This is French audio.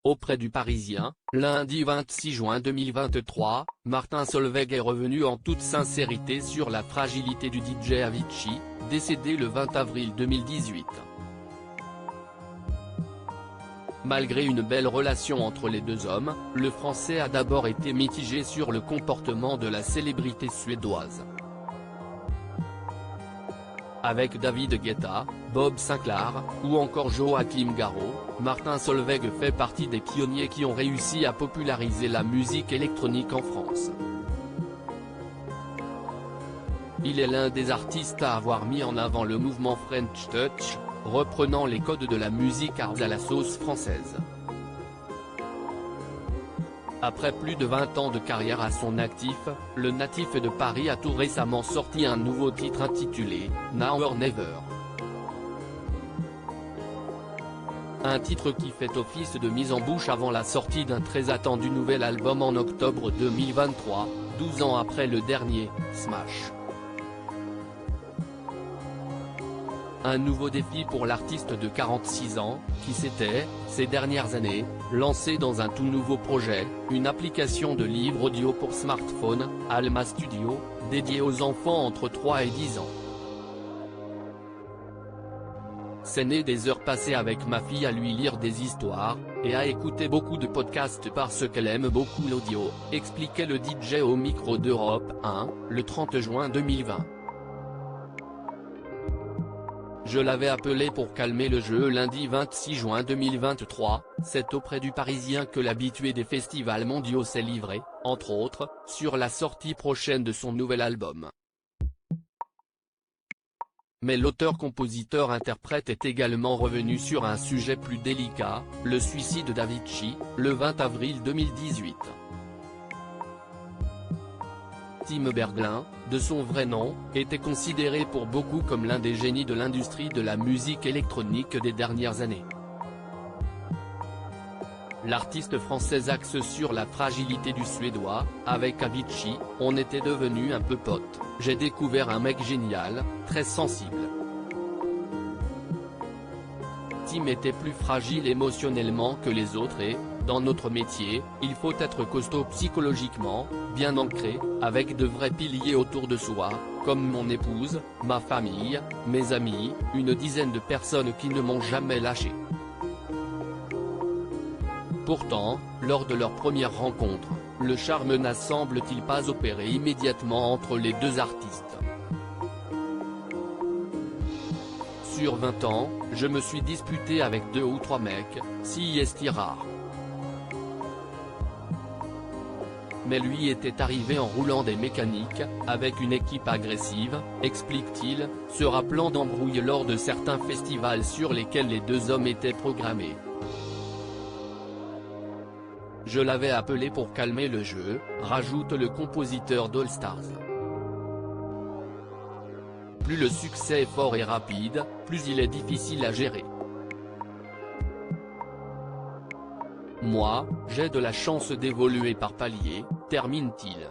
Auprès du Parisien, lundi 26 juin 2023, Martin Solveig est revenu en toute sincérité sur la fragilité du DJ Avicii, décédé le 20 avril 2018. Malgré une belle relation entre les deux hommes, le Français a d'abord été mitigé sur le comportement de la célébrité suédoise. Avec David Guetta, Bob Sinclair, ou encore Joachim Garraud, Martin Solveig fait partie des pionniers qui ont réussi à populariser la musique électronique en France. Il est l'un des artistes à avoir mis en avant le mouvement French Touch, reprenant les codes de la musique hard à la sauce française. Après plus de 20 ans de carrière à son actif, le natif de Paris a tout récemment sorti un nouveau titre intitulé « Now or Never ». Un titre qui fait office de mise en bouche avant la sortie d'un très attendu nouvel album en octobre 2023, 12 ans après le dernier, Smash. Un nouveau défi pour l'artiste de 46 ans, qui s'était, ces dernières années, lancé dans un tout nouveau projet, une application de livres audio pour smartphone, Alma Studio, dédiée aux enfants entre 3 et 10 ans. C'est né des heures passées avec ma fille à lui lire des histoires, et à écouter beaucoup de podcasts parce qu'elle aime beaucoup l'audio, expliquait le DJ au micro d'Europe 1, le 30 juin 2020. Je l'avais appelé pour calmer le jeu lundi 26 juin 2023, c'est auprès du Parisien que l'habitué des festivals mondiaux s'est livré, entre autres, sur la sortie prochaine de son nouvel album. Mais l'auteur-compositeur-interprète est également revenu sur un sujet plus délicat, le suicide d'Avicii, le 20 avril 2018. Tim Berglin, de son vrai nom, était considéré pour beaucoup comme l'un des génies de l'industrie de la musique électronique des dernières années. L'artiste français axe sur la fragilité du Suédois, avec Avicii, on était devenus un peu potes, j'ai découvert un mec génial, très sensible. Tim était plus fragile émotionnellement que les autres et, dans notre métier, il faut être costaud psychologiquement, bien ancré, avec de vrais piliers autour de soi, comme mon épouse, ma famille, mes amis, une dizaine de personnes qui ne m'ont jamais lâché. Pourtant, lors de leur première rencontre, le charme n'a semble-t-il pas opéré immédiatement entre les deux artistes. Sur 20 ans, je me suis disputé avec 2 ou 3 mecs, si est rare. Mais lui était arrivé en roulant des mécaniques, avec une équipe agressive, explique-t-il, se rappelant d'embrouilles lors de certains festivals sur lesquels les deux hommes étaient programmés. Je l'avais appelé pour calmer le jeu, rajoute le compositeur d'All Stars. Plus le succès est fort et rapide, plus il est difficile à gérer. Moi, j'ai de la chance d'évoluer par palier, termine-t-il.